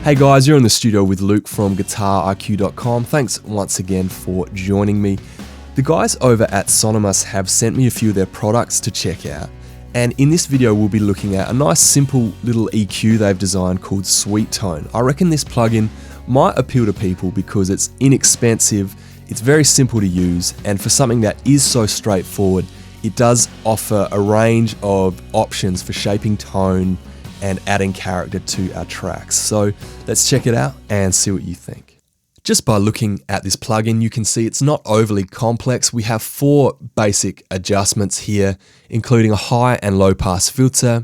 Hey guys, you're in the studio with Luke from GuitarIQ.com. Thanks once again for joining me. The guys over at Sonimus have sent me a few of their products to check out, and in this video we'll be looking at a nice simple little EQ they've designed called Sweetone. I reckon this plugin might appeal to people because it's inexpensive, it's very simple to use, and for something that is so straightforward, it does offer a range of options for shaping tone and adding character to our tracks. So let's check it out and see what you think. Just by looking at this plugin, you can see it's not overly complex. We have 4 basic adjustments here, including a high and low pass filter,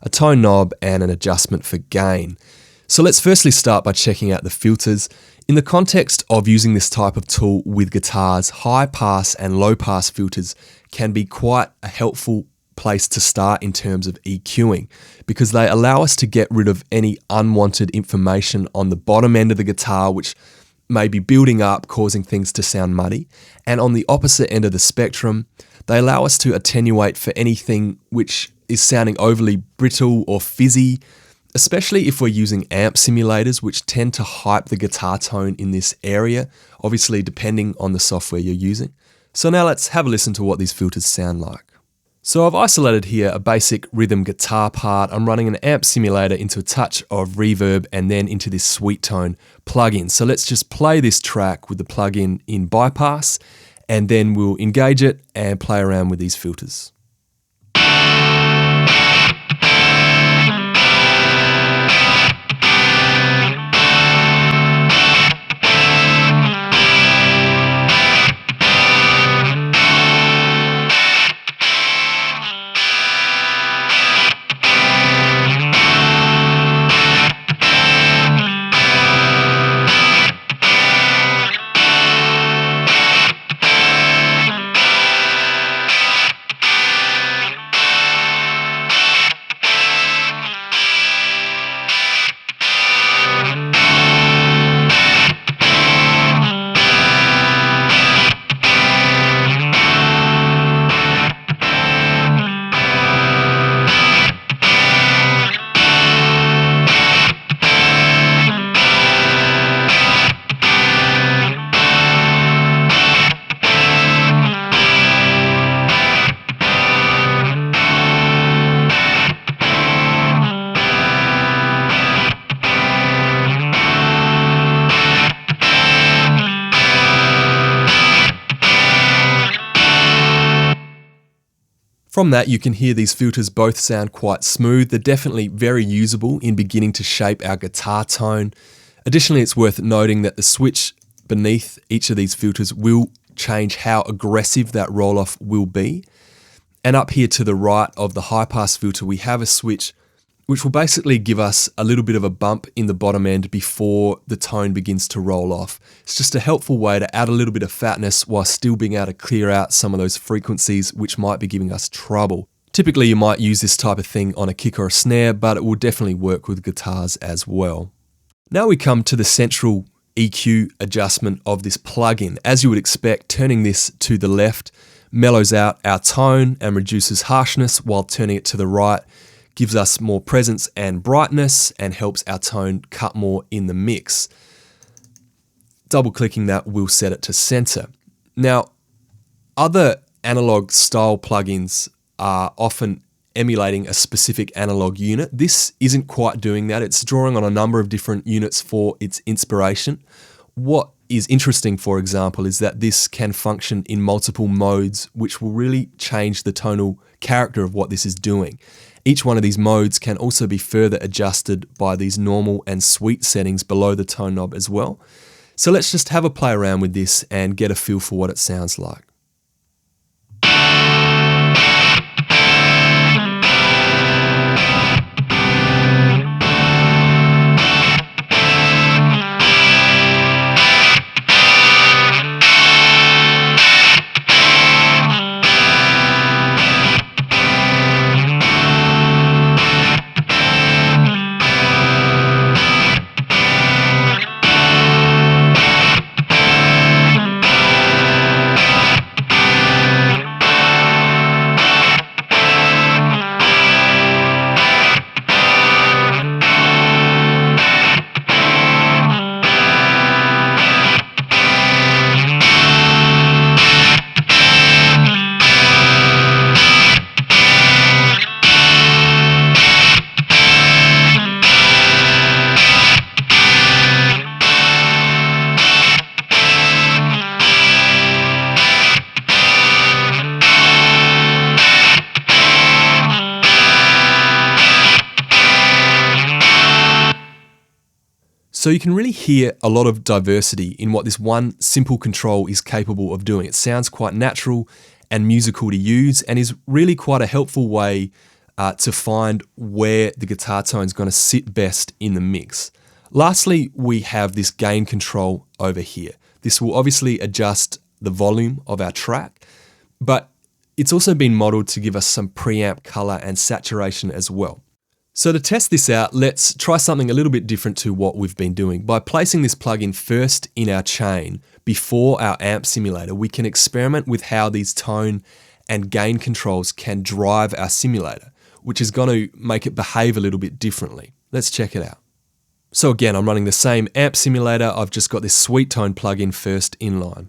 a tone knob, and an adjustment for gain. So let's firstly start by checking out the filters. In the context of using this type of tool with guitars, high pass and low pass filters can be quite a helpful place to start in terms of EQing, because they allow us to get rid of any unwanted information on the bottom end of the guitar which may be building up, causing things to sound muddy, and on the opposite end of the spectrum they allow us to attenuate for anything which is sounding overly brittle or fizzy, especially if we're using amp simulators which tend to hype the guitar tone in this area, obviously depending on the software you're using. So now let's have a listen to what these filters sound like. So I've isolated here a basic rhythm guitar part. I'm running an amp simulator into a touch of reverb and then into this Sweetone plugin. So let's just play this track with the plugin in bypass, and then we'll engage it and play around with these filters. From that, you can hear these filters both sound quite smooth. They're definitely very usable in beginning to shape our guitar tone. Additionally, it's worth noting that the switch beneath each of these filters will change how aggressive that roll-off will be. And up here to the right of the high pass filter, we have a switch which will basically give us a little bit of a bump in the bottom end before the tone begins to roll off. It's just a helpful way to add a little bit of fatness while still being able to clear out some of those frequencies which might be giving us trouble. Typically you might use this type of thing on a kick or a snare, but it will definitely work with guitars as well. Now we come to the central EQ adjustment of this plugin. As you would expect, turning this to the left mellows out our tone and reduces harshness, while turning it to the right gives us more presence and brightness and helps our tone cut more in the mix. Double clicking that will set it to center. Now, other analog style plugins are often emulating a specific analog unit. This isn't quite doing that. It's drawing on a number of different units for its inspiration. What is interesting, for example, is that this can function in multiple modes, which will really change the tonal character of what this is doing. Each one of these modes can also be further adjusted by these normal and sweet settings below the tone knob as well. So let's just have a play around with this and get a feel for what it sounds like. So you can really hear a lot of diversity in what this one simple control is capable of doing. It sounds quite natural and musical to use, and is really quite a helpful way to find where the guitar tone is going to sit best in the mix. Lastly, we have this gain control over here. This will obviously adjust the volume of our track, but it's also been modeled to give us some preamp color and saturation as well. So to test this out, let's try something a little bit different to what we've been doing. By placing this plugin first in our chain before our amp simulator, we can experiment with how these tone and gain controls can drive our simulator, which is going to make it behave a little bit differently. Let's check it out. So again, I'm running the same amp simulator. I've just got this Sweetone plugin first inline.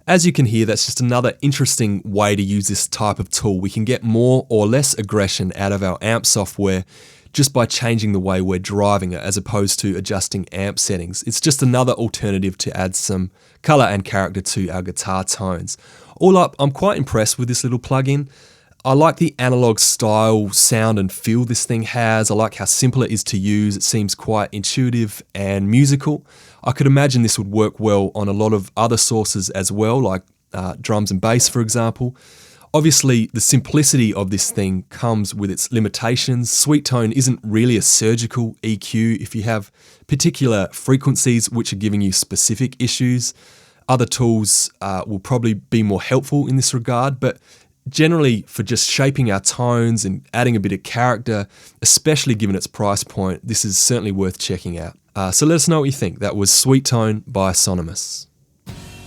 As you can hear, that's just another interesting way to use this type of tool. We can get more or less aggression out of our amp software just by changing the way we're driving it, as opposed to adjusting amp settings. It's just another alternative to add some color and character to our guitar tones. All up, I'm quite impressed with this little plugin. I like the analog style, sound and feel this thing has. I like how simple it is to use. It seems quite intuitive and musical. I could imagine this would work well on a lot of other sources as well, like drums and bass, for example. Obviously, the simplicity of this thing comes with its limitations. Sweetone isn't really a surgical EQ. If you have particular frequencies which are giving you specific issues, other tools will probably be more helpful in this regard, but generally for just shaping our tones and adding a bit of character, especially given its price point, this is certainly worth checking out. So let us know what you think. That was Sweetone by Sonimus.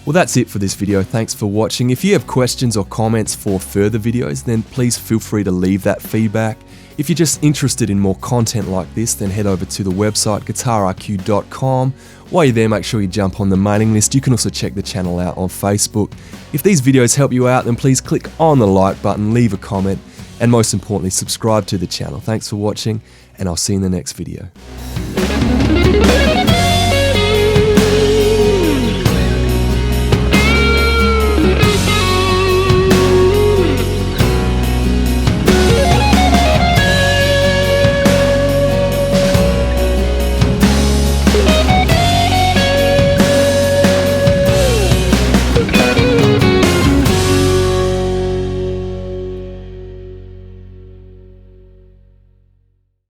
Well, that's it for this video. Thanks for watching. If you have questions or comments for further videos, then please feel free to leave that feedback. If you're just interested in more content like this, then head over to the website guitariq.com. While you're there, make sure you jump on the mailing list. You can also check the channel out on Facebook. If these videos help you out, then please click on the like button, leave a comment, and most importantly, subscribe to the channel. Thanks for watching, and I'll see you in the next video.